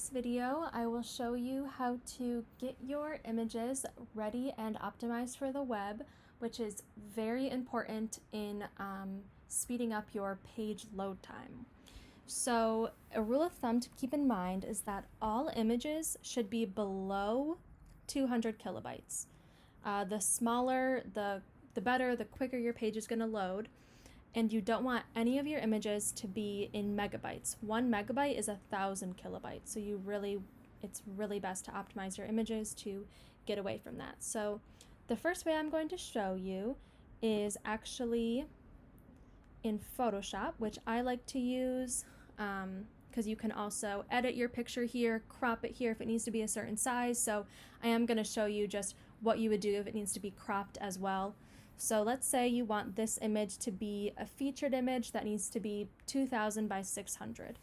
this video, I will show you how to get your images ready and optimized for the web, which is very important in speeding up your page load time. So a rule of thumb to keep in mind is that all images should be below 200 kilobytes. The smaller, the better, the quicker your page is going to load. And you don't want any of your images to be in megabytes. 1 megabyte is 1,000 kilobytes. So it's really best to optimize your images to get away from that. So the first way I'm going to show you is actually in Photoshop, which I like to use because you can also edit your picture here, crop it here if it needs to be a certain size. So I am going to show you just what you would do if it needs to be cropped as well. So let's say you want this image to be a featured image that needs to be 2000 by 600.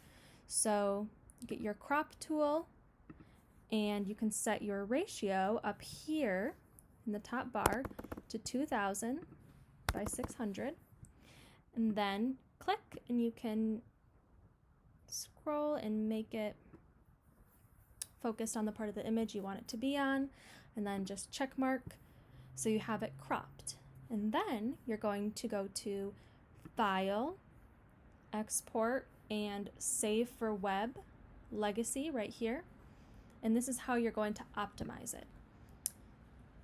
So get your crop tool and you can set your ratio up here in the top bar to 2000 by 600. And then click and you can scroll and make it focused on the part of the image you want it to be on, and then just check mark so you have it cropped. And then you're going to go to File, Export, and Save for Web, Legacy right here. And this is how you're going to optimize it.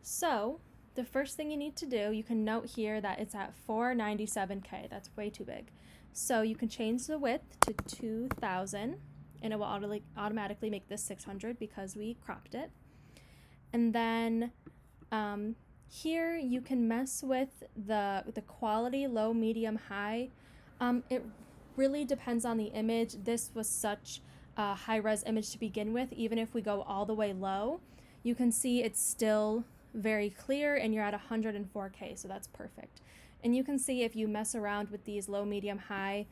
So the first thing you need to do, you can note here that it's at 497K. That's way too big. So you can change the width to 2000 and it will automatically make this 600 because we cropped it. And then here you can mess with the quality, low, medium, high. It really depends on the image. This was such a high-res image to begin with. Even if we go all the way low, you can see it's still very clear and you're at 104K, so that's perfect. And you can see if you mess around with these low, medium, high,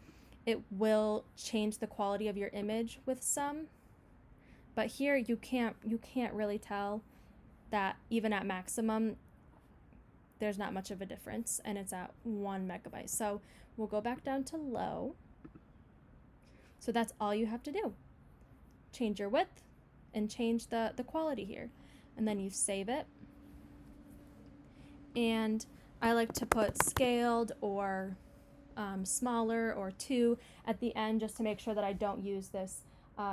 it will change the quality of your image with some. But here you can't really tell that even at maximum there's not much of a difference, and it's at 1 megabyte. So we'll go back down to low. So that's all you have to do. Change your width and change the quality here. And then you save it. And I like to put scaled or smaller or 2 at the end just to make sure that I don't use this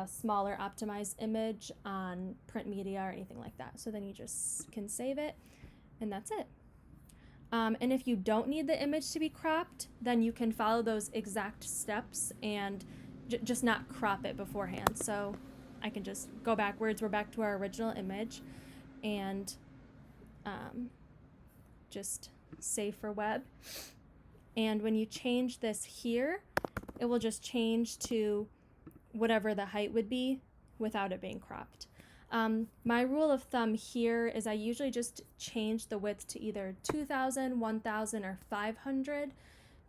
smaller optimized image on print media or anything like that. So then you just can save it and that's it. And if you don't need the image to be cropped, then you can follow those exact steps and just not crop it beforehand. So I can just go backwards. We're back to our original image and just save for web. And when you change this here, it will just change to whatever the height would be without it being cropped. My rule of thumb here is I usually just change the width to either 2000, 1000, or 500,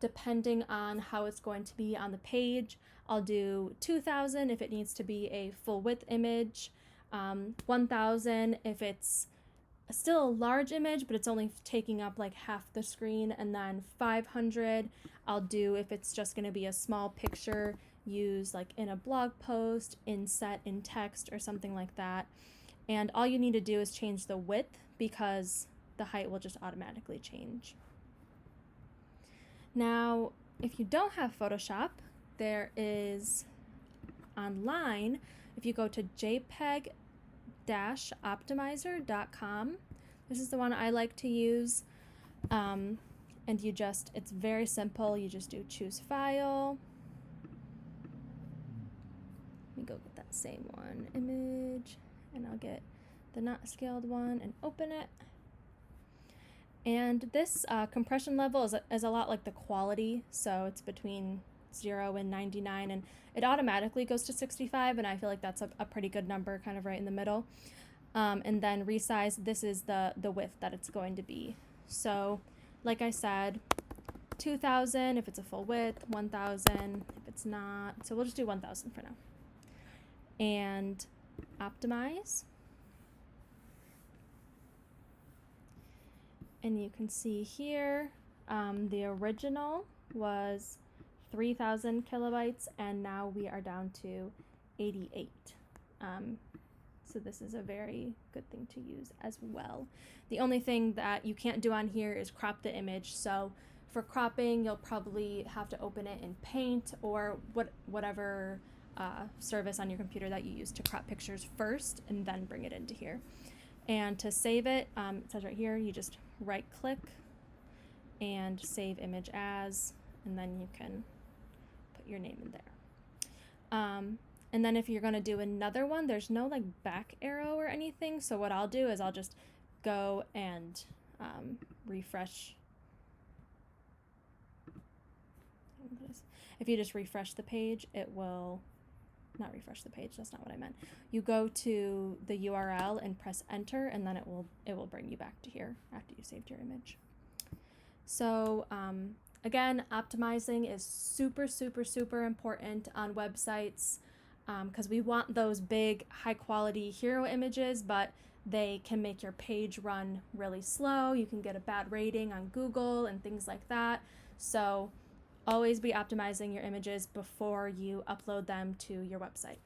depending on how it's going to be on the page. I'll do 2000 if it needs to be a full width image, 1000 if it's still a large image, but it's only taking up like half the screen, and then 500 I'll do if it's just going to be a small picture used like in a blog post, inset in text, or something like that. And all you need to do is change the width because the height will just automatically change. Now, if you don't have Photoshop, there is online, if you go to JPEG-optimizer.com, this is the one I like to use. And it's very simple. You just do choose file. Let me go get that same one, image, and I'll get the not scaled one and open it. And this compression level is a lot like the quality, so it's between 0 and 99, and it automatically goes to 65, and I feel like that's a pretty good number, kind of right in the middle. And then resize, this is the width that it's going to be. So like I said, 2000 if it's a full width, 1000 if it's not, so we'll just do 1000 for now. And optimize. And you can see here, the original was 3000 kilobytes, and now we are down to 88. So this is a very good thing to use as well. The only thing that you can't do on here is crop the image. So for cropping, you'll probably have to open it in Paint or whatever service on your computer that you use to crop pictures first, and then bring it into here. And to save it, it says right here, you just right click and save image as, and then you can put your name in there. And then if you're going to do another one, there's no like back arrow or anything. So what I'll do is I'll just go and refresh. If you just refresh the page, it will not refresh the page. That's not what I meant. You go to the URL and press enter, and then it will bring you back to here after you saved your image. So again, optimizing is super, super, super important on websites because we want those big, high quality hero images, but they can make your page run really slow. You can get a bad rating on Google and things like that. So always be optimizing your images before you upload them to your website.